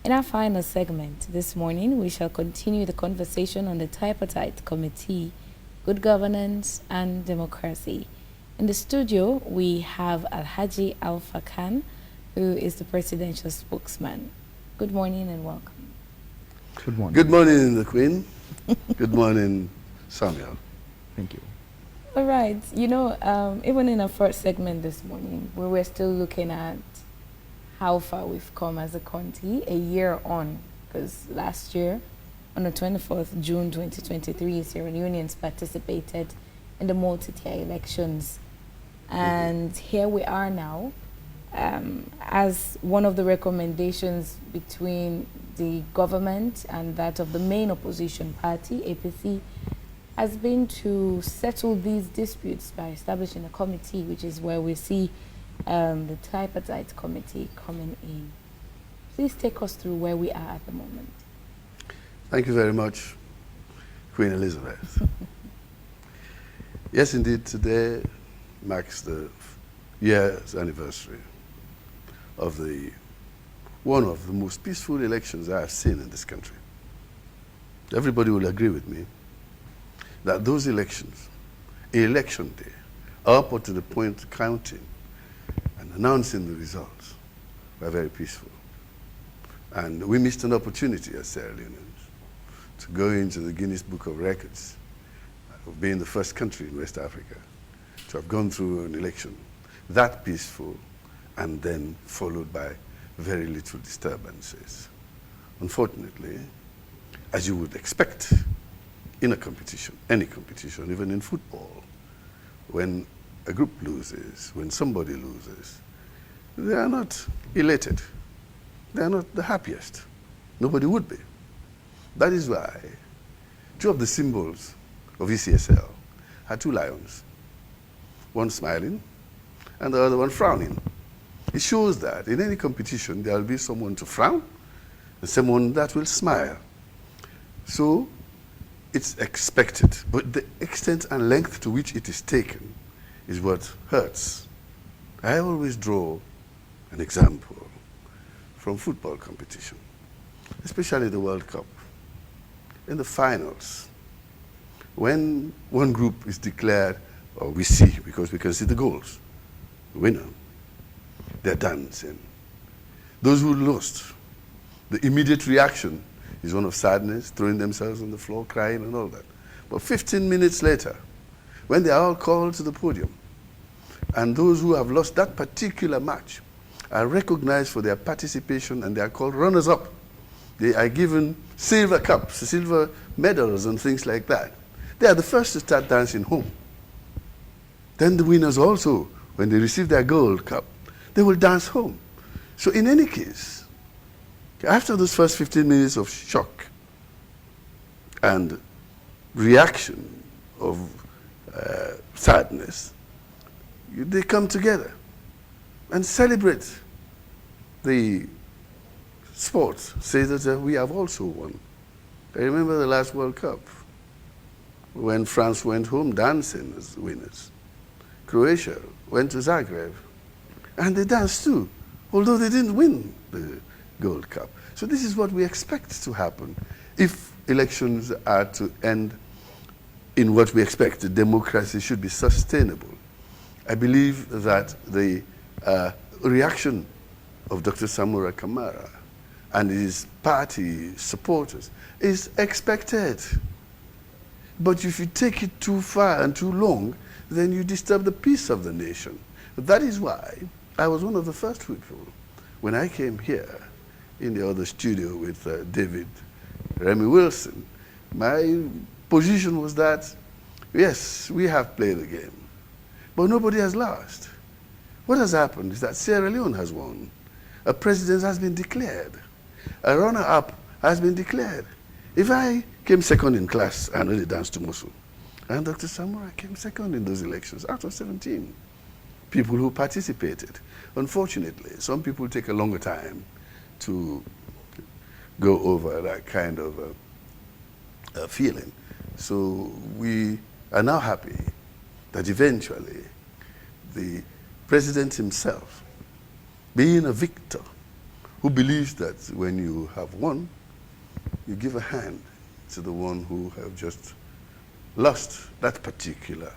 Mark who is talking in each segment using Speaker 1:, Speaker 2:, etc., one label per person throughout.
Speaker 1: In our final segment this morning, we shall continue the conversation on the tripartite committee, good governance and democracy. In the studio, we have Alhaji Alpha Khan, who is the presidential spokesman. Good morning and welcome.
Speaker 2: Good morning.
Speaker 3: Good morning, the Queen. Good morning, Samuel.
Speaker 2: Thank you.
Speaker 1: All right. You know, even in our first segment this morning, we were still looking at how far we've come as a country a year on, because last year, on the 24th June 2023, Sierra Leoneans participated in the multi-tier elections. And here we are now, as one of the recommendations between the government and that of the main opposition party, APC, has been to settle these disputes by establishing a committee, which is where we see the tripartite committee coming in. Please take us through where we are at the moment.
Speaker 3: Thank you very much, Queen Elizabeth. Yes, indeed, today marks the year's anniversary of one of the most peaceful elections I have seen in this country. Everybody will agree with me that those elections, election day, up to the point of counting and announcing the results, were very peaceful. And we missed an opportunity as Sierra Leoneans to go into the Guinness Book of Records of being the first country in West Africa to have gone through an election that peaceful and then followed by very little disturbances. Unfortunately, as you would expect in a competition, any competition, even in football, when a group loses, when somebody loses, they are not elated. They are not the happiest. Nobody would be. That is why two of the symbols of ECSL are two lions, one smiling and the other one frowning. It shows that in any competition there will be someone to frown and someone that will smile. So it's expected, but the extent and length to which it is taken is what hurts. I always draw an example from football competition, especially the World Cup. In the finals, when one group is declared, or we see, because we can see the goals, the winner, they're dancing. Those who lost, the immediate reaction is one of sadness, throwing themselves on the floor, crying and all that. But 15 minutes later, when they are all called to the podium, and those who have lost that particular match are recognized for their participation and they are called runners-up. They are given silver cups, silver medals and things like that. They are the first to start dancing home. Then the winners also, when they receive their gold cup, they will dance home. So in any case, after those first 15 minutes of shock and reaction of sadness, they come together and celebrate the sports, say that we have also won. I remember the last World Cup when France went home dancing as winners. Croatia went to Zagreb and they danced too, although they didn't win the Gold Cup. So this is what we expect to happen if elections are to end in what we expect. The democracy should be sustainable. I believe that the reaction of Dr. Samura Kamara and his party supporters is expected. But if you take it too far and too long, then you disturb the peace of the nation. That is why I was one of the first people when I came here in the other studio with David Remy Wilson. My position was that, yes, we have played the game, but nobody has lost. What has happened is that Sierra Leone has won. A president has been declared. A runner-up has been declared. If I came second in class, I only danced to Musu, and Dr. Samura came second in those elections out of 17 people who participated. Unfortunately, some people take a longer time to go over that kind of feeling. So we are now happy that eventually the president himself, being a victor who believes that when you have won, you give a hand to the one who have just lost that particular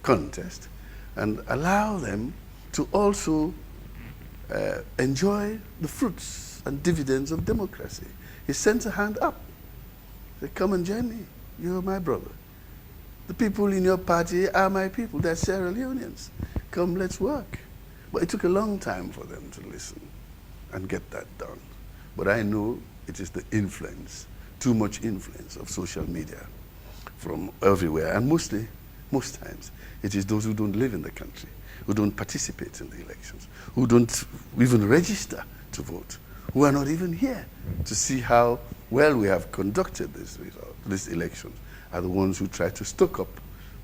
Speaker 3: contest and allow them to also enjoy the fruits and dividends of democracy. He sends a hand up. Say, come and join me. You're my brother. The people in your party are my people. They're Sierra Leoneans. Come, let's work. But it took a long time for them to listen and get that done. But I know it is the influence, too much influence of social media from everywhere. And most times, it is those who don't live in the country, who don't participate in the elections, who don't even register to vote, who are not even here to see how well we have conducted this election, are the ones who try to stoke up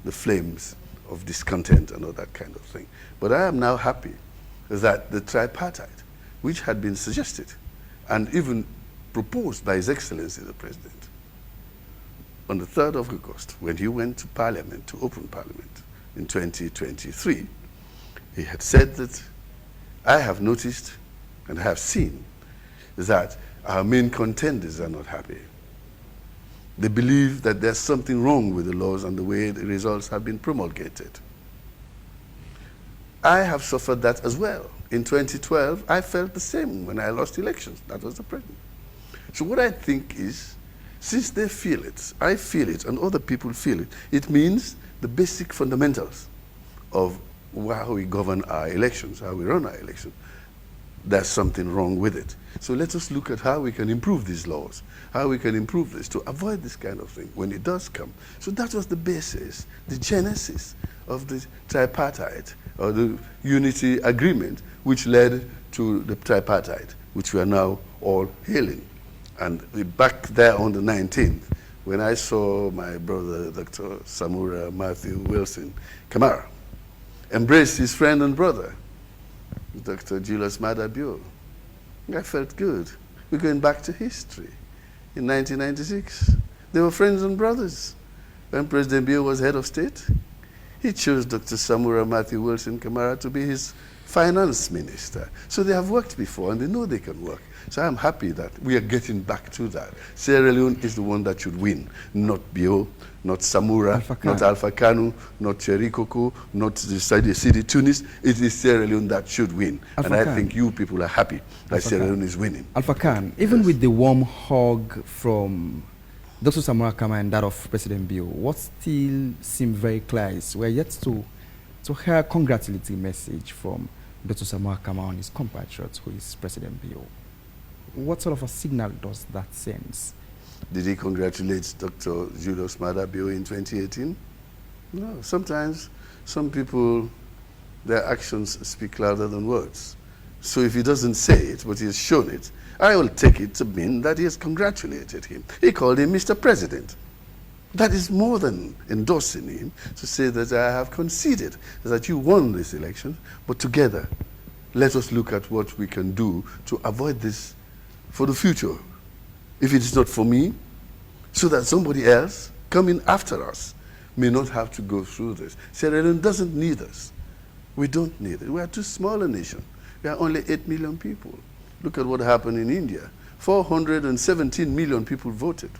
Speaker 3: the flames of discontent and all that kind of thing. But I am now happy that the tripartite, which had been suggested and even proposed by His Excellency the President on the 3rd of August, when he went to Parliament, to open Parliament in 2023, he had said that I have noticed and have seen that our main contenders are not happy. They believe that there's something wrong with the laws and the way the results have been promulgated. I have suffered that as well. In 2012, I felt the same when I lost elections. That was the president. So what I think is, since they feel it, I feel it, and other people feel it, it means the basic fundamentals of how we govern our elections, how we run our elections, there's something wrong with it. So let us look at how we can improve these laws, how we can improve this to avoid this kind of thing when it does come. So that was the basis, the genesis of the tripartite, or the unity agreement, which led to the tripartite, which we are now all hailing. And back there on the 19th, when I saw my brother, Dr. Samura Matthew Wilson Kamara, embrace his friend and brother, Dr. Julius Maada Bio, I felt good. We're going back to history. In 1996, they were friends and brothers. When President Bio was head of state, he chose Dr. Samura Matthew Wilson Kamara to be his finance minister. So they have worked before and they know they can work. So I'm happy that we are getting back to that. Sierra Leone is the one that should win, not Bio, not Samura, not Alpha Kanu, not Cherikoko, not the city Tunis. It is Sierra Leone that should win. And I think you people are happy that Sierra Leone is winning.
Speaker 2: Alpha Khan, even with the warm hug from Dr. Samura Kamara and that of President Bio, what still seemed very clear is we're yet to hear a congratulatory message from Dr. Samura Kamara on his compatriots, who is President Bio. What sort of a signal does that send?
Speaker 3: Did he congratulate Dr. Julius Maada Bio in 2018? No. Sometimes some people, their actions speak louder than words. So if he doesn't say it, but he has shown it, I will take it to mean that he has congratulated him. He called him Mr. President. That is more than endorsing him to say that I have conceded that you won this election, but together, let us look at what we can do to avoid this for the future. If it is not for me, so that somebody else coming after us may not have to go through this. Sierra Leone doesn't need us. We don't need it. We are too small a nation. We are only 8 million people. Look at what happened in India. 417 million people voted.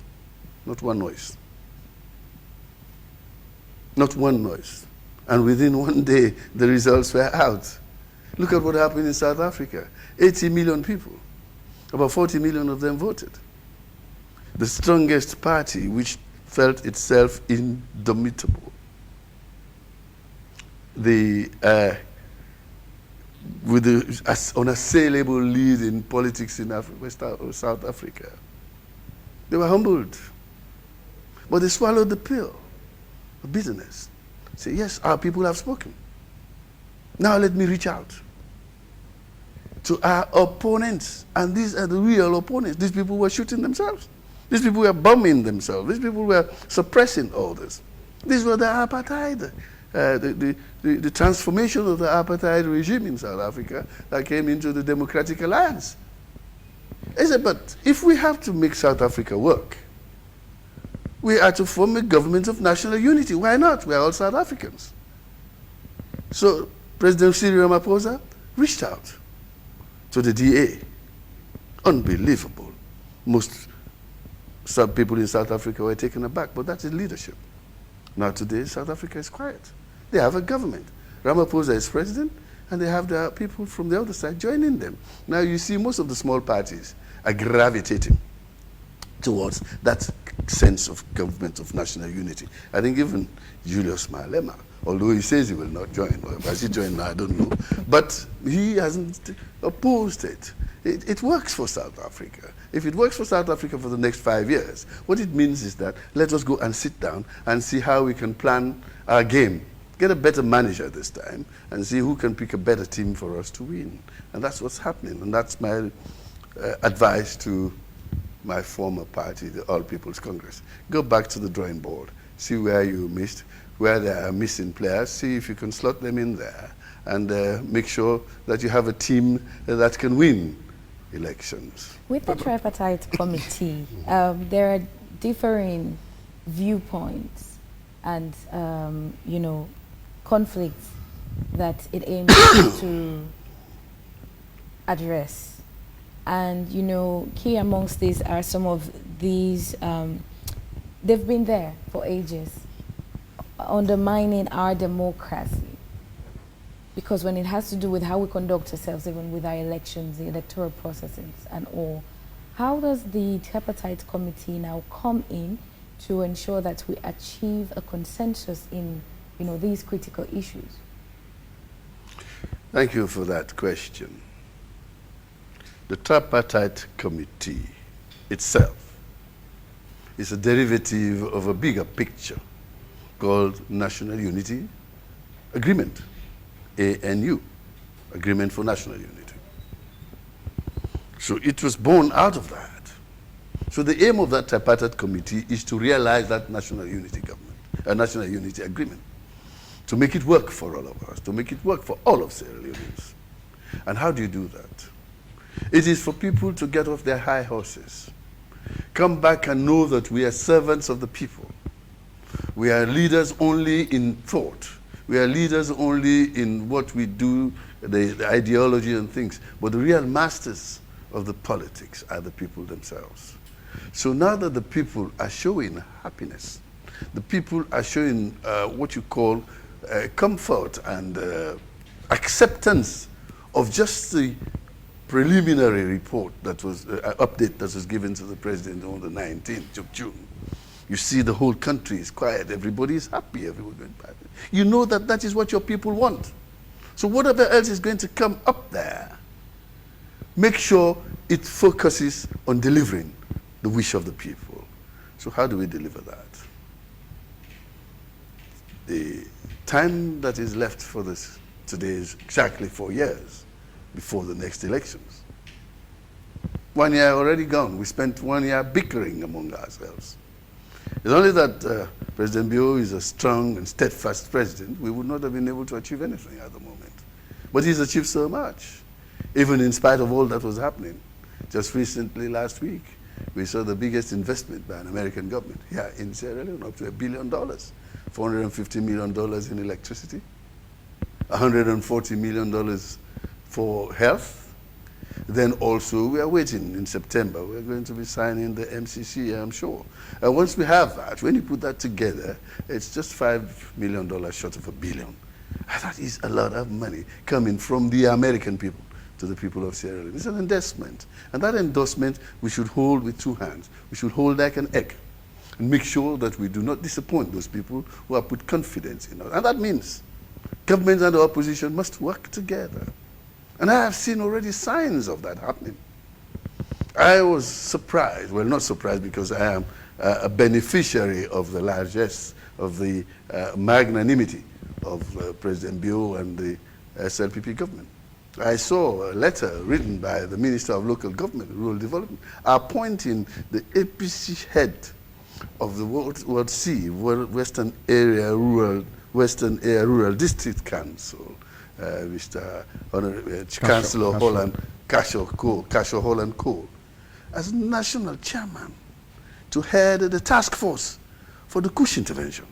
Speaker 3: Not one noise. Not one noise. And within one day, the results were out. Look at what happened in South Africa. 80 million people. About 40 million of them voted. The strongest party, which felt itself indomitable. With the unassailable lead in politics in South Africa. They were humbled. But they swallowed the pill of bitterness. Say, yes, our people have spoken. Now let me reach out to our opponents. And these are the real opponents. These people were shooting themselves. These people were bombing themselves. These people were suppressing all this. These were the apartheid, the transformation of the apartheid regime in South Africa that came into the Democratic Alliance. I said, but if we have to make South Africa work, we are to form a government of national unity. Why not? We are all South Africans. So President Cyril Ramaphosa reached out to the DA. Unbelievable. Some people in South Africa were taken aback, but that is leadership. Now today, South Africa is quiet. They have a government. Ramaphosa is president, and they have their people from the other side joining them. Now you see most of the small parties are gravitating towards that sense of government of national unity. I think even Julius Malema, although he says he will not join, or has he joined now, I don't know, but he hasn't opposed it. It works for South Africa. If it works for South Africa for the next 5 years, what it means is that let us go and sit down and see how we can plan our game. Get a better manager this time and see who can pick a better team for us to win. And that's what's happening. And that's my advice to my former party, the All People's Congress. Go back to the drawing board. See where you missed, where there are missing players. See if you can slot them in there. And make sure that you have a team that can win elections.
Speaker 1: With the tripartite committee, there are differing viewpoints and, you know, conflicts that it aims to address. And, you know, key amongst these are some of these, they've been there for ages, undermining our democracy. Because when it has to do with how we conduct ourselves, even with our elections, the electoral processes and all, how does the tripartite committee now come in to ensure that we achieve a consensus in, you know, these critical issues?
Speaker 3: Thank you for that question. The tripartite committee itself is a derivative of a bigger picture called National Unity Agreement. ANU, Agreement for National Unity. So it was born out of that. So the aim of that tripartite committee is to realize that national unity government, a national unity agreement, to make it work for all of us, to make it work for all of Sierra Leoneans. And how do you do that? It is for people to get off their high horses, come back and know that we are servants of the people. We are leaders only in thought. We are leaders only in what we do, the ideology and things. But the real masters of the politics are the people themselves. So now that the people are showing happiness, the people are showing what you call comfort and acceptance of just the preliminary report that was, update that was given to the president on the 19th of June. You see the whole country is quiet, everybody is happy, everybody is happy. You know that that is what your people want. So whatever else is going to come up there, make sure it focuses on delivering the wish of the people. So how do we deliver that? The time that is left for this today is exactly 4 years before the next elections. 1 year already gone. We spent 1 year bickering among ourselves. It's only that President Bio is a strong and steadfast president, we would not have been able to achieve anything at the moment. But he's achieved so much, even in spite of all that was happening. Just recently, last week, we saw the biggest investment by an American government here in Sierra Leone, up to $1 billion, $450 million in electricity, $140 million for health. Then also, we are waiting in September. We're going to be signing the MCC, I'm sure. And once we have that, when you put that together, it's just $5 million short of $1 billion. And that is a lot of money coming from the American people to the people of Sierra Leone. It's an endorsement. And that endorsement, we should hold with two hands. We should hold like an egg and make sure that we do not disappoint those people who have put confidence in us. And that means government and the opposition must work together. And I have seen already signs of that happening. I was surprised, well, not surprised because I am a beneficiary of the largesse, of the magnanimity of President Bio and the SLPP government. I saw a letter written by the Minister of Local Government and Rural Development appointing the APC head of the Ward C, Western Area Rural District Council, Mr. Councillor Holland, Casho Holland Cole, as national chairman to head the task force for the Kush intervention,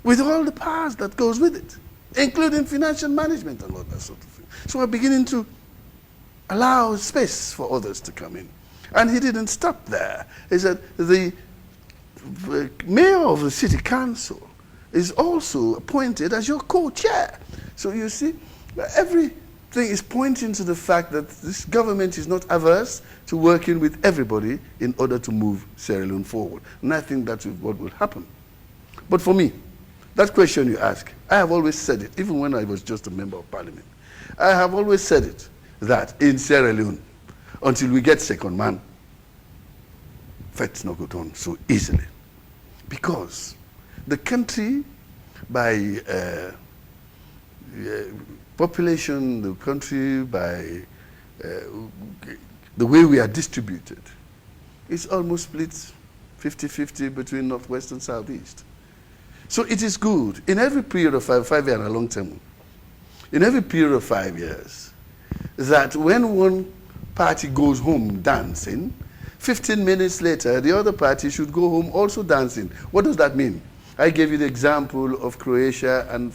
Speaker 3: with all the powers that goes with it, including financial management and all that sort of thing. So we're beginning to allow space for others to come in. And he didn't stop there. He said the mayor of the city council is also appointed as your co-chair. So you see, everything is pointing to the fact that this government is not averse to working with everybody in order to move Sierra Leone forward. And I think that's what will happen. But for me, that question you ask, I have always said it, even when I was just a member of parliament. I have always said it, that in Sierra Leone, until we get second man, facts not go on so easily. Because the country, by population, the country, by the way we are distributed, is almost split 50-50 between Northwest and Southeast. So it is good, in every period of 5 years and a long term, in every period of 5 years, that when one party goes home dancing, 15 minutes later, the other party should go home also dancing. What does that mean? I gave you the example of Croatia and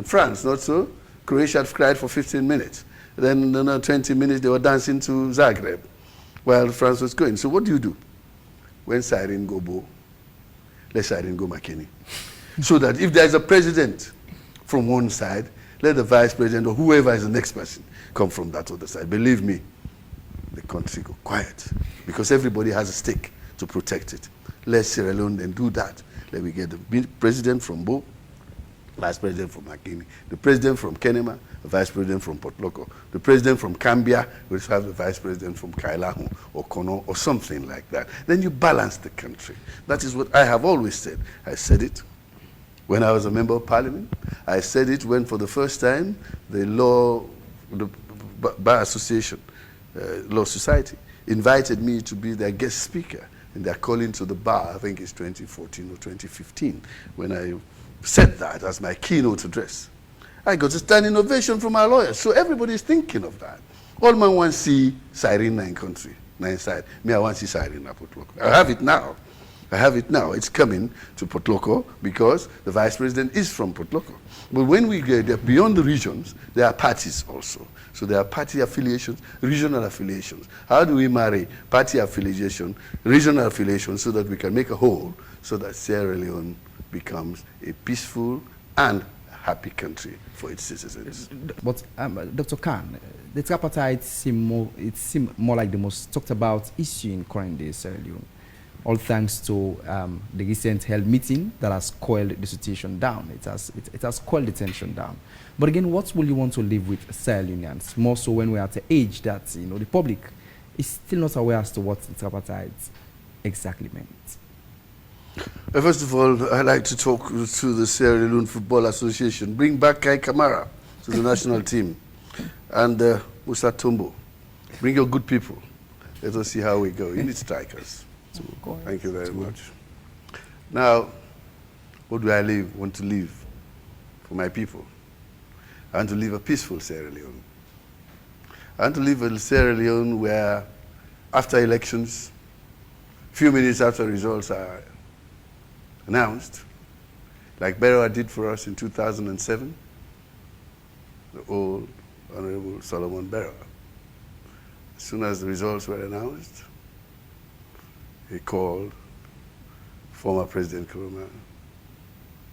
Speaker 3: France, not so? Croatia had cried for 15 minutes. Then another 20 minutes, they were dancing to Zagreb while France was going. So what do? When siren go Bo, let siren go McKinney. So that if there's a president from one side, let the vice president or whoever is the next person come from that other side. Believe me, the country go quiet because everybody has a stake to protect it. Let Sierra Leone then do that. Let me get the president from Bo, vice president from Makini, the president from Kenema, the vice president from Port Loko, the president from Cambia, which have the vice president from Kailahu or Kano or something like that. Then you balance the country. That is what I have always said. I said it when I was a member of parliament. I said it when for the first time the Bar Association, Law Society, invited me to be their guest speaker in their calling to the bar, I think it's 2014 or 2015, when I said that as my keynote address. I got a standing ovation from our lawyers. So everybody's thinking of that. All man wants to see siren nine country, nine side. Me, I want to see siren at Port Loko. I have it now. I have it now. It's coming to Port Loko because the vice president is from Port Loko. But when we get beyond the regions, there are parties also. So there are party affiliations, regional affiliations. How do we marry party affiliation, regional affiliation, so that we can make a whole, so that Sierra Leone becomes a peaceful and happy country for its citizens?
Speaker 2: But Dr. Khan, the tripartite seem more like the most talked about issue in current day Sierra Leone. All thanks to the recent held meeting that has coiled the situation down. It has coiled the tension down. But again, what will you want to live with Sierra Leoneans? More so when we're at the age that the public is still not aware as to what the tripartite exactly meant.
Speaker 3: First of all, I'd like to talk to the Sierra Leone Football Association. Bring back Kai Kamara to the national team. And Musa Tumbo. Bring your good people. Let us see how we go. You need strikers. Thank you very much. Now, what do I want to live for my people? I want to live a peaceful Sierra Leone. I want to live a Sierra Leone where, after elections, few minutes after results are announced, like Beroa did for us in 2007, the old Honorable Solomon Beroa. As soon as the results were announced, he called former President Nkrumah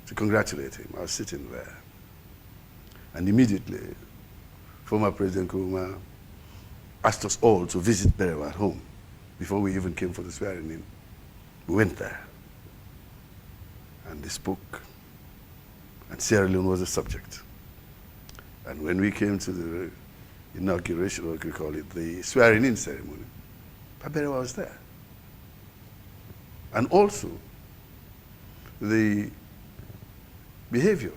Speaker 3: to congratulate him. I was sitting there. And immediately, former President Nkrumah asked us all to visit Beroa at home before we even came for the swearing-in. We went there. And they spoke. And Sierra Leone was the subject. And when we came to the inauguration, what we call it, the swearing-in ceremony, Beroa was there. And also, the behavior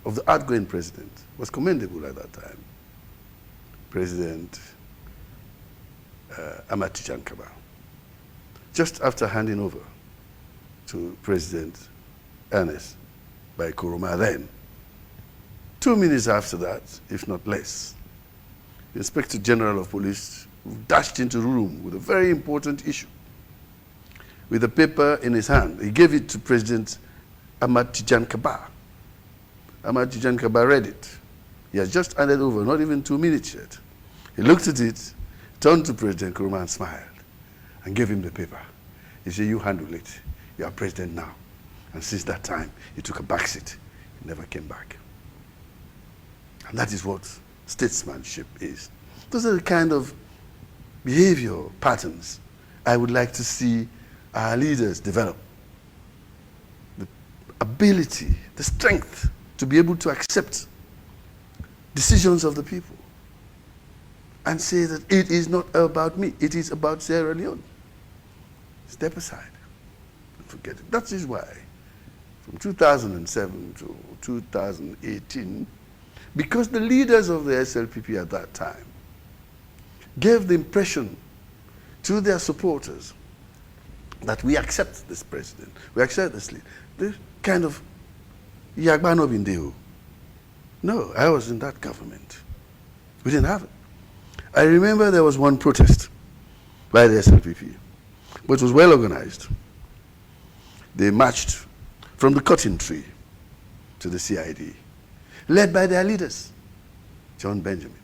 Speaker 3: of the outgoing president was commendable at that time. President Amat Tijan Kaba. Just after handing over to President Ernest Bai Bureh then, 2 minutes after that, if not less, the Inspector General of Police dashed into the room with a very important issue. With a paper in his hand. He gave it to President Amat Tijan Kaba. Amat Tijan Kaba read it. He has just handed over, not even 2 minutes yet. He looked at it, turned to President Nkrumah and smiled and gave him the paper. He said, you handle it. You are president now. And since that time, he took a back seat. He never came back. And that is what statesmanship is. Those are the kind of behavior patterns I would like to see our leaders develop. The ability, the strength to be able to accept decisions of the people and say that it is not about me, it is about Sierra Leone. Step aside and forget it. That is why from 2007 to 2018, because the leaders of the SLPP at that time gave the impression to their supporters that we accept this president, we accept this leader. The kind of Yagbano Bindeo. No, I was in that government. We didn't have it. I remember there was one protest by the SLPP, but it was well organized. They marched from the cotton tree to the CID, led by their leaders, John Benjamin,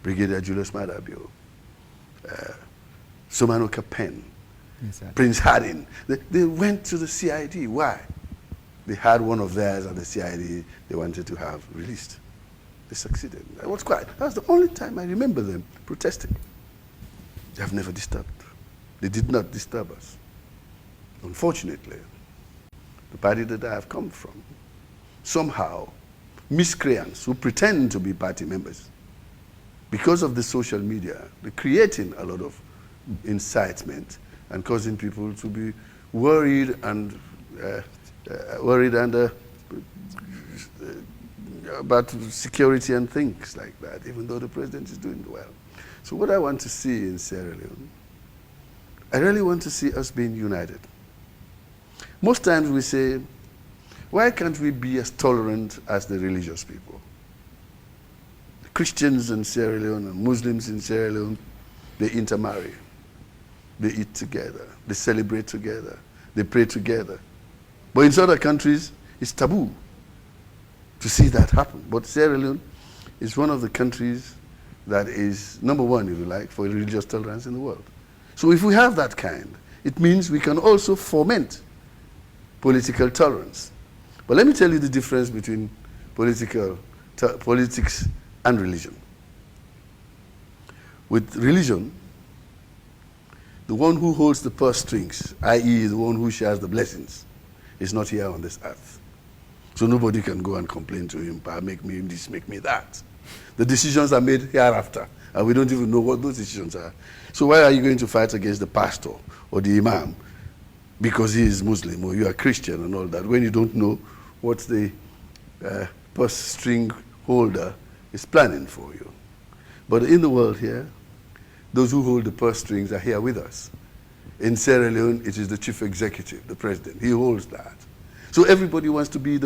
Speaker 3: Brigadier Julius Madabio, Somano Kapen, yes, Prince Hardin. They went to the CID. Why? They had one of theirs at the CID they wanted to have released. They succeeded. That was the only time I remember them protesting. They have never disturbed. They did not disturb us. Unfortunately, the party that I have come from, somehow, miscreants who pretend to be party members, because of the social media, they're creating a lot of incitement and causing people to be worried and about security and things like that, even though the president is doing well. So what I want to see in Sierra Leone, I really want to see us being united. Most times we say, why can't we be as tolerant as the religious people? The Christians in Sierra Leone and Muslims in Sierra Leone, they intermarry. They eat together. They celebrate together. They pray together. But in other countries, it's taboo to see that happen. But Sierra Leone is one of the countries that is number one, if you like, for religious tolerance in the world. So if we have that kind, it means we can also foment political tolerance. But let me tell you the difference between politics and religion. With religion, the one who holds the purse strings, i.e. the one who shares the blessings, is not here on this earth. So nobody can go and complain to him, make me this, make me that. The decisions are made hereafter, and we don't even know what those decisions are. So why are you going to fight against the pastor or the imam because he is Muslim or you are Christian and all that, when you don't know what the purse string holder is planning for you? But in the world here, those who hold the purse strings are here with us. In Sierra Leone, it is the chief executive, the president. He holds that. So everybody wants to be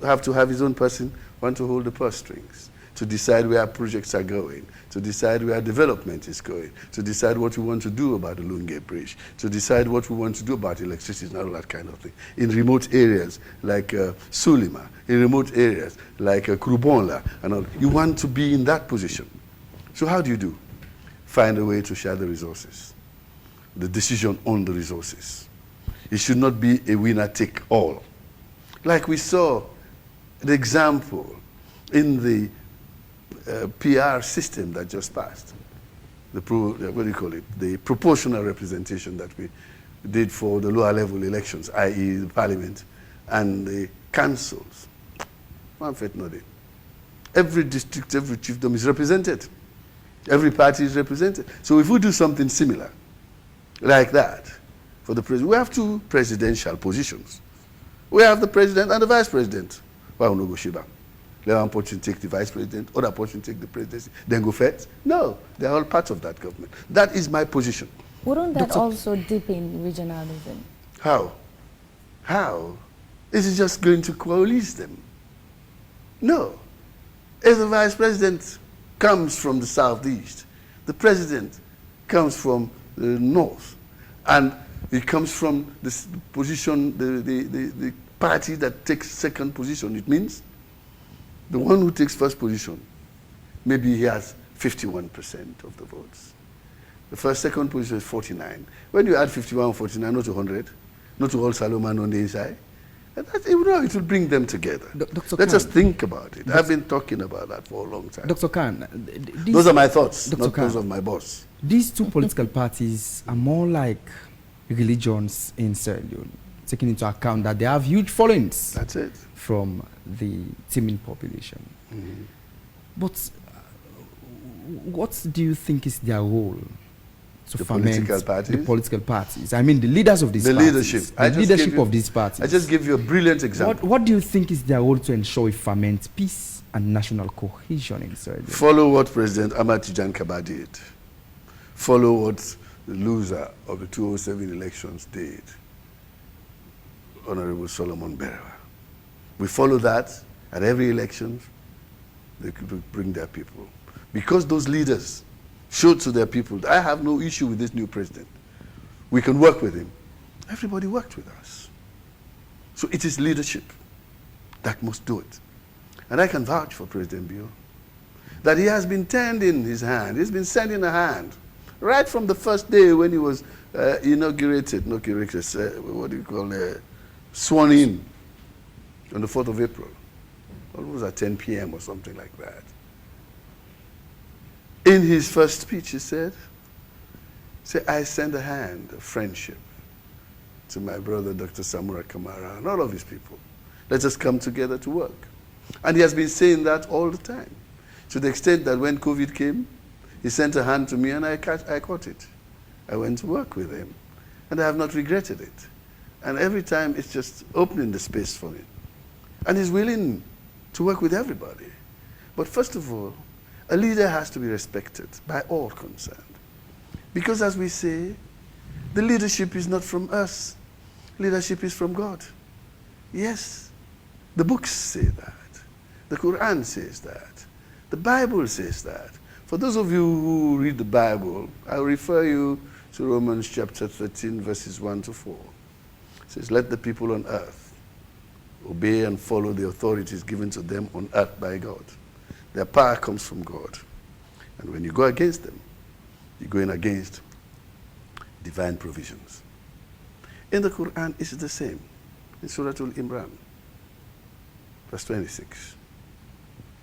Speaker 3: have to have his own person, want to hold the purse strings, to decide where projects are going, to decide where development is going, to decide what we want to do about the Lunge Bridge, to decide what we want to do about electricity and all that kind of thing. In remote areas like Sulima, in remote areas like Krubonla, and all, you want to be in that position. So how do? Find a way to share the resources, the decision on the resources. It should not be a winner-take-all. Like we saw the example in the PR system that just passed, what do you call it? The proportional representation that we did for the lower level elections, i.e. the parliament and the councils. Every district, every chiefdom is represented. Every party is represented. So if we do something similar like that for the president, we have two presidential positions. We have the president and the vice president. Why don't we go Shiba? Let one portion take the vice president, other portion take the presidency, then go first? No, they're all part of that government. That is my position.
Speaker 1: Wouldn't that also deepen regionalism?
Speaker 3: How? How? Is it just going to coalesce them? No. If the vice president comes from the southeast, the president comes from the north, and it comes from this position, the party that takes second position, it means the one who takes first position maybe he has 51% of the votes. The second position is 49. When you add 51 and 49, not to 100, not to all Salomon on the inside, and that, it will bring them together.
Speaker 2: Dr.
Speaker 3: Let's
Speaker 2: Khan,
Speaker 3: just think about it. I've been talking about that for a long time.
Speaker 2: Dr. Khan,
Speaker 3: those are my thoughts,
Speaker 2: Dr.
Speaker 3: not
Speaker 2: Khan,
Speaker 3: those of my boss.
Speaker 2: These two political parties are more like religions in Sierra Leone, taking into account that they have huge followings.
Speaker 3: That's it.
Speaker 2: From the Themne population.
Speaker 3: Mm-hmm.
Speaker 2: But what do you think is their role to
Speaker 3: The
Speaker 2: ferment
Speaker 3: political parties?
Speaker 2: the political parties? I mean, the leaders of these
Speaker 3: The
Speaker 2: parties.
Speaker 3: leadership.
Speaker 2: The leadership of these parties.
Speaker 3: I just give you a brilliant example.
Speaker 2: What do you think is their role to ensure we ferment peace and national cohesion in Sierra Leone?
Speaker 3: Follow what President Ahmad Tijan Kaba did. Follow what the loser of the 2007 elections did, Honorable Solomon Berewa. We follow that at every election. They could bring their people. Because those leaders showed to their people, I have no issue with this new president. We can work with him. Everybody worked with us. So it is leadership that must do it. And I can vouch for President Bio that he has been tending his hand. He's been sending a hand right from the first day when he was sworn in on the 4th of April. Almost at 10 p.m. or something like that. In his first speech, he said, I send a hand of friendship to my brother, Dr. Samura Kamara, and all of his people. Let us come together to work. And he has been saying that all the time, to the extent that when COVID came, he sent a hand to me and I caught it. I went to work with him, and I have not regretted it. And every time it's just opening the space for me. And he's willing to work with everybody. But first of all, a leader has to be respected by all concerned. Because as we say, the leadership is not from us. Leadership is from God. Yes, the books say that. The Quran says that. The Bible says that. For those of you who read the Bible, I'll refer you to Romans chapter 13, verses 1 to 4. It says, let the people on earth obey and follow the authorities given to them on earth by God. Their power comes from God. And when you go against them, you're going against divine provisions. In the Quran, it's the same. In Surah Al-Imran, verse 26,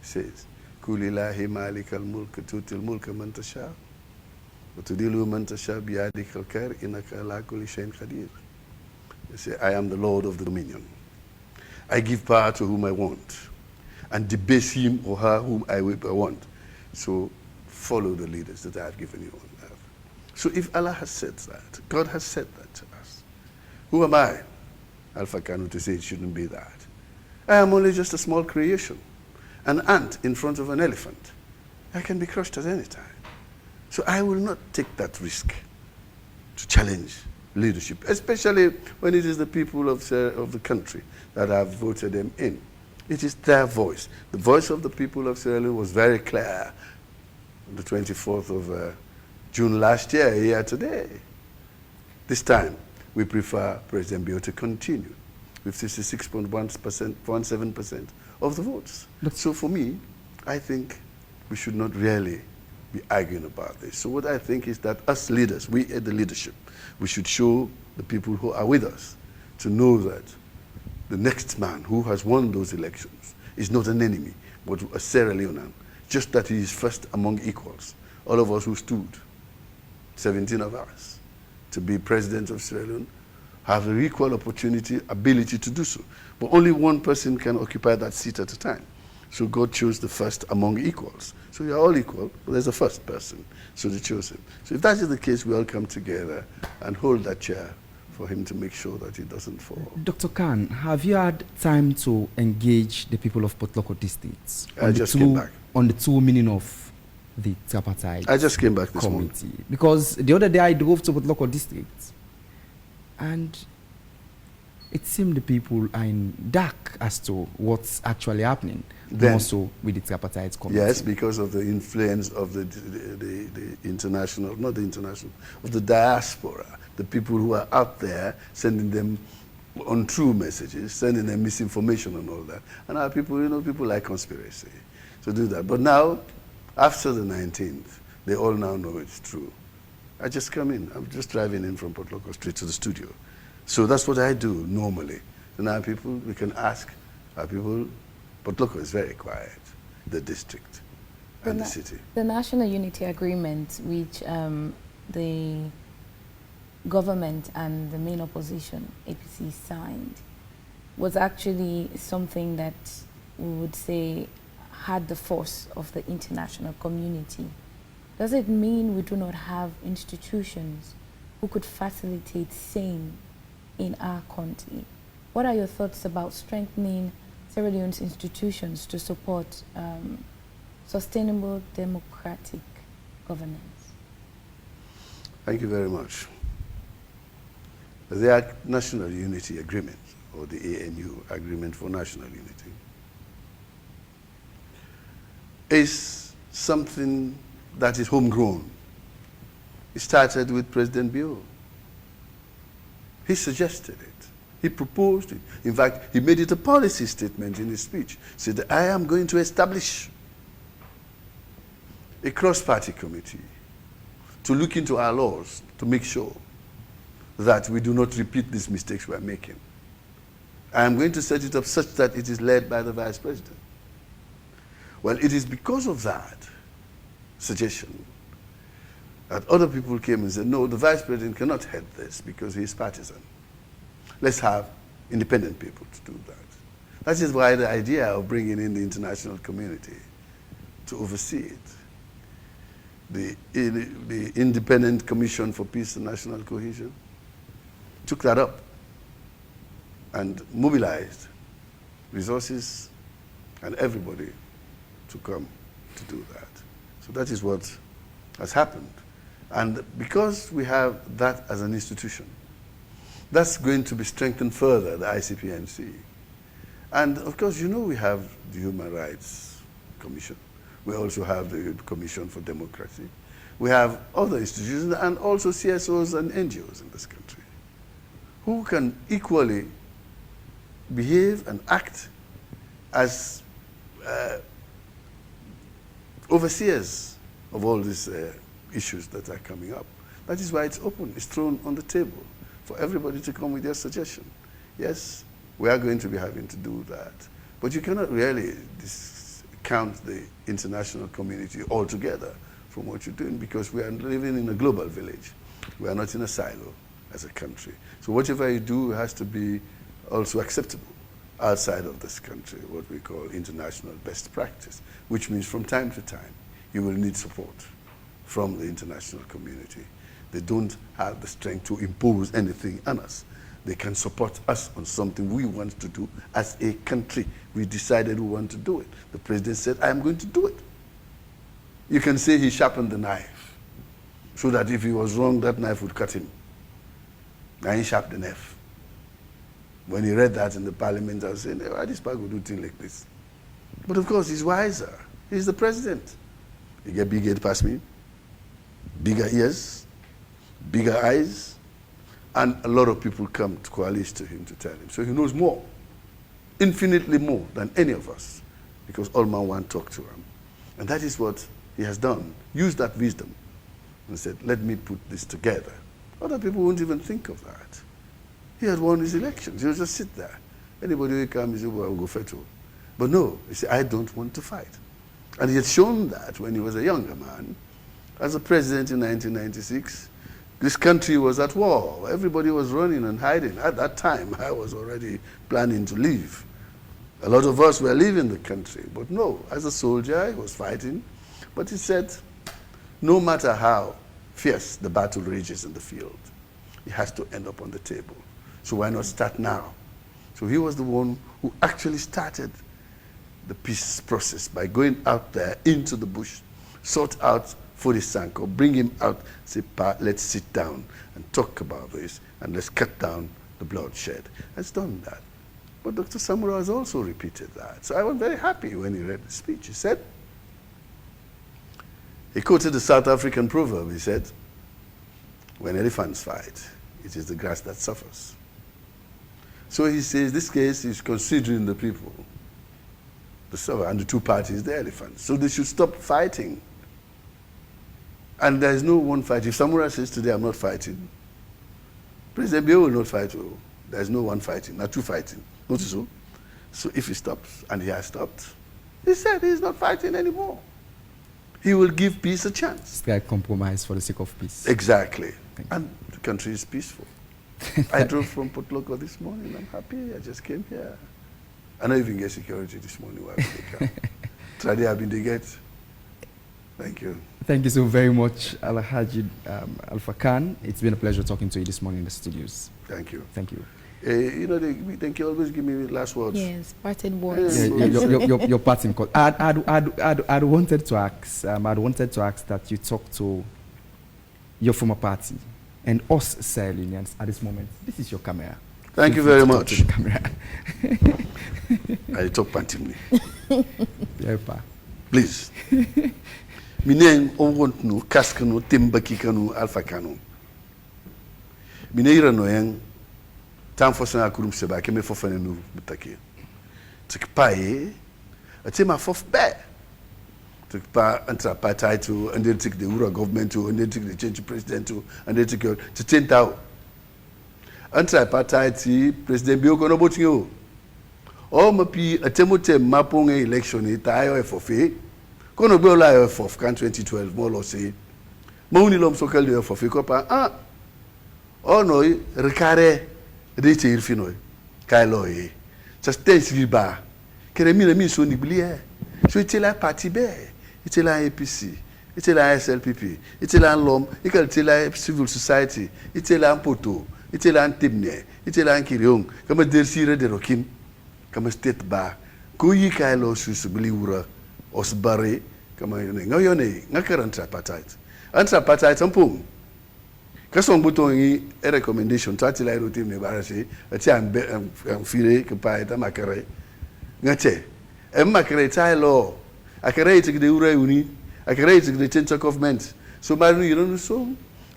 Speaker 3: it says, قُلِ اللَّهِ مَالِكَ الْمُلْكَ تُؤْتِي الْمُلْكَ مَنْ تَشَاءُ وَتُذِلُّ مَنْ تَشَاءُ بِيَدِكَ الْخَيْرُ إِنَّكَ عَلَىٰ كُلِّ شَيْءٍ قَدِيرٌ. They say, I am the Lord of the dominion. I give power to whom I want and debase him or her whom I want. So follow the leaders that I have given you on earth. So if Allah has said that, God has said that to us, who am I, Alpha Kanu, to say it shouldn't be that? I am only just a small creation, an ant in front of an elephant. I can be crushed at any time. So I will not take that risk to challenge leadership, especially when it is the people of the country that have voted them in. It is their voice. The voice of the people of Sierra Leone was very clear on the 24th of June last year, here today. This time, we prefer President Bio to continue with 66.17% of the votes. So for me, I think we should not really be arguing about this. So what I think is that us leaders, we at the leadership, we should show the people who are with us to know that the next man who has won those elections is not an enemy, but a Sierra Leonean, just that he is first among equals. All of us who stood, 17 of us, to be president of Sierra Leone, have an equal opportunity, ability to do so. But only one person can occupy that seat at a time. So God chose the first among equals. So we are all equal, but there's a first person, so they chose him. So if that is the case, we all come together and hold that chair for him to make sure that it doesn't fall.
Speaker 2: Dr. Khan, have you had time to engage the people of Port Loko districts
Speaker 3: I just came back
Speaker 2: on the true meaning of the tripartite?
Speaker 3: I just came back this morning.
Speaker 2: Because the other day I drove to Port Loko district, and it seemed the people are in dark as to what's actually happening. Then, more so with the tripartite committee.
Speaker 3: Yes, because of the influence of the international, not the international, of the diaspora, the people who are out there sending them untrue messages, sending them misinformation and all that. And our people, people like conspiracy to do that. But now, After the 19th, they all now know it's true. I just come in. I'm just driving in from Port Loko straight to the studio. So that's what I do normally. So now people, we can ask, are people, Port Loko is very quiet, the district and the city.
Speaker 1: The National Unity Agreement, which the government and the main opposition, APC, signed, was actually something that we would say had the force of the international community. Does it mean we do not have institutions who could facilitate same in our country? What are your thoughts about strengthening Sierra Leone's institutions to support sustainable democratic governance?
Speaker 3: Thank you very much. The National Unity Agreement, or the ANU, Agreement for National Unity, is something that is homegrown. It started with President Bio. He suggested it. He proposed it. In fact, he made it a policy statement in his speech. He said, I am going to establish a cross-party committee to look into our laws to make sure that we do not repeat these mistakes we are making. I am going to set it up such that it is led by the Vice President. Well, it is because of that suggestion that other people came and said, no, the Vice President cannot head this because he is partisan. Let's have independent people to do that. That is why the idea of bringing in the international community to oversee it, the Independent Commission for Peace and National Cohesion, took that up and mobilized resources and everybody to come to do that. So that is what has happened. And because we have that as an institution, that's going to be strengthened further, the ICPNC. And of course, you know, we have the Human Rights Commission. We also have the Commission for Democracy. We have other institutions and also CSOs and NGOs in this country who can equally behave and act as overseers of all these issues that are coming up. That is why it's open, it's thrown on the table for everybody to come with their suggestion. Yes, we are going to be having to do that, but you cannot really discount the international community altogether from what you're doing, because we are living in a global village. We are not in a silo as a country. So whatever you do has to be also acceptable outside of this country, what we call international best practice, which means from time to time, you will need support from the international community. They don't have the strength to impose anything on us. They can support us on something we want to do as a country. We decided we want to do it. The president said, I am going to do it. You can say he sharpened the knife so that if he was wrong, that knife would cut him. And he sharpened the knife. When he read that in the parliament, I was saying, why this guy would do things like this? But of course, he's wiser. He's the president. He get big head past me, bigger ears, bigger eyes, and a lot of people come to coalesce to him to tell him. So he knows more, infinitely more than any of us, because all man want to talk to him. And that is what he has done. Use that wisdom and said, let me put this together. Other people won't even think of that. He had won his elections. He'll just sit there. Anybody will come and say, well, I'll go fettle. But no, he said, I don't want to fight. And he had shown that when he was a younger man. As a president in 1996, this country was at war. Everybody was running and hiding. At that time, I was already planning to leave. A lot of us were leaving the country. But no, as a soldier, he was fighting. But he said, no matter how fierce the battle rages in the field, it has to end up on the table. So why not start now? So he was the one who actually started the peace process by going out there into the bush, sort out Furisanko, bring him out, say, let's sit down and talk about this, and let's cut down the bloodshed. Has done that. But Dr. Samura has also repeated that. So I was very happy when he read the speech. He said, he quoted the South African proverb. He said, when elephants fight, it is the grass that suffers. So he says, this case is considering the people, the suffer, and the two parties, the elephants. So they should stop fighting And there is no one fight. If Samura says today, I'm not fighting, President Bio will not fight. Oh, there is no one fighting, not two fighting. Not so. So if he stops, and he has stopped, he said he's not fighting anymore. He will give peace a chance.
Speaker 2: It's like compromise for the sake of peace.
Speaker 3: Exactly. And the country is peaceful. I drove from Port Loko this morning. I'm happy. I just came here. I don't even get security this morning while I come. Today I've been to get. Thank you.
Speaker 2: Thank you so very much, Alhaji Alpha Khan. It's been a pleasure talking to you this morning in the studios.
Speaker 3: Thank you.
Speaker 2: Thank you.
Speaker 3: You know, thank you. Always give me last words.
Speaker 1: Yes, parting words.
Speaker 2: Your parting call. I'd wanted to ask. I'd wanted to ask that you talk to your former party and us Sierra Leoneans at this moment. This is your camera.
Speaker 3: Thank you very much. I talk Pantimni. Please. Minen want no kaskano timbaki kanu alpha kanu. Mineira no yang tam fosana kurum seba ke me fofane no butake. Tik pae atima fof be. Tik pa tripartite to and then take the rural government to and then take the change president to and then take to 10,000. Tripartite president bi ogono botinyo. O mapi atemote mapong election itayo efofe. Kono be ola for kan 2012 mo lo say mo ni lom so kal de for fi ko pa no recare de te ir fino kai lo e ça c'était ba kere mi na mi so ni blie so itela parti be itela APC itela SLPP itela lom itela civil society itela poto itela Themne itela Kiriong kama dersire de rokim kama state ba ko yi kai lo su bli wura osbare kama yone ngakaran tripartite tripartite ampung kason buton yi recommendation tati la routine ne barase ati am fire ke pa eta makare ngache makare tai law akare it de ura uni akare it de change of government so maru you so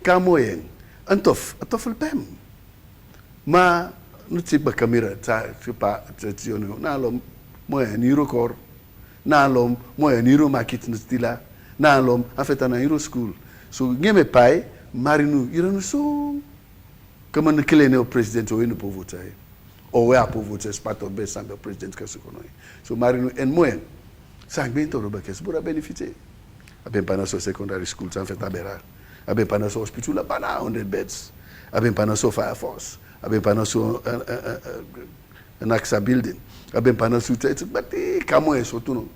Speaker 3: kamoyen atof pem ma nuti ba camera ta pa tiono na lo mo ni record na lom moya niro market stila na lom afeta na hero school so ngeme pai marinu iranu so kama na kile ne president o ino povota o we apovota as part of best and president kasukono so marinu en moya sangbento roba kes bura benefite aben pana so secondary school san feta bera aben pana so hospital la pana 100 beds aben pana so fire force aben pana so an AXA building. I've been panel but kamo e sotuno.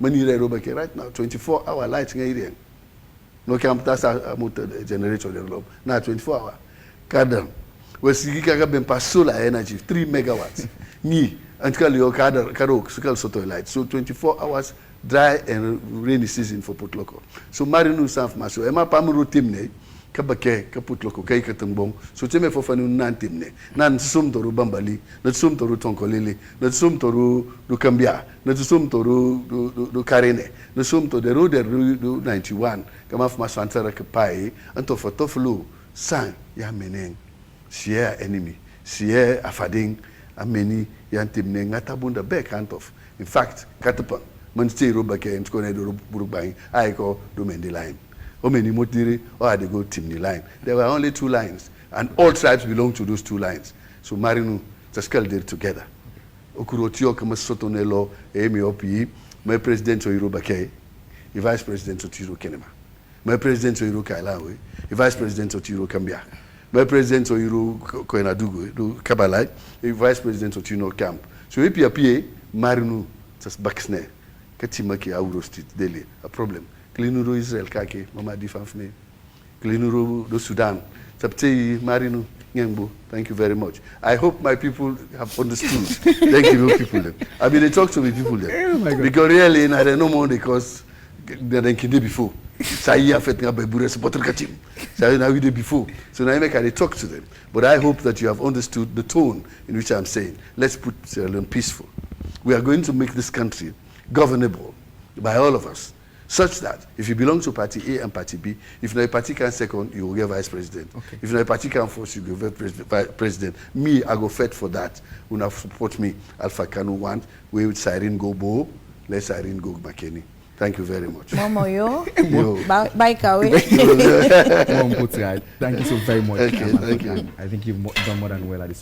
Speaker 3: Mani re roba ke right now 24-hour lighting area. No camp tasa motor generator develop. Now 24-hour. Kadam. We sigika ga ben pa solar energy 3 megawatts. Ni until your karok sukal soto light. So 24 hours dry and rainy season for Port Loko. So marinu sanf maso. Ema pamuru Themne kabake kaput loko kai katambong so teme fofanu nan Themne nan sum toru bambali na sum toru tonkolele na sum toru du kambia na sum toru du karene na sum to the road du 91 kama fma santara ke pai anto fotoflu san ya menen share enemy share afading ameni ya Themne ngata bunda back hand of in fact katapan man stay robake ntko do burugban ai ko do mendi line. How many motiri or they go Themne line? There were only 2 lines, and all tribes belong to those 2 lines. So Marinu Taskal did together. Okurotio kama sotonelo emi opi, my president o Irobake, the vice president o Tiro Kenema, my president o Iro Kailawe, the vice president o Tiro Kambia, my president o Iro Koenadugo, do Kabalai, the vice president o Tino Camp. So if you appear, Marinu tas Baxne, Katimaki Auro Street daily, a problem. Klinuro Israel kake mama difamfme Klinuro do Sudan tapte marinu nyangbo. Thank you very much. I hope my people have understood. Thank you people them. I mean they talk to me people them because really I don't know more because they didn't kinde before say afet nga Bai Bureh supporter kachim say na we did before so now I make I talk to them but I hope that you have understood the tone in which I'm saying let's put Sierra Leone peaceful. We are going to make this country governable by all of us. Such that if you belong to party A and party B, if no party can second, you will get vice president. Okay. If no party can first, you will get president. Me, I go fight for that. Una support me. Alpha Kanu want, we with Siren go Bo, let Siren go McKinney. Thank you very much.
Speaker 1: Momo yo.
Speaker 3: Yo.
Speaker 1: Bye Kawe.
Speaker 2: Mom puts right. Thank you so very much.
Speaker 3: Okay, thank you.
Speaker 2: I think you've done more than well at this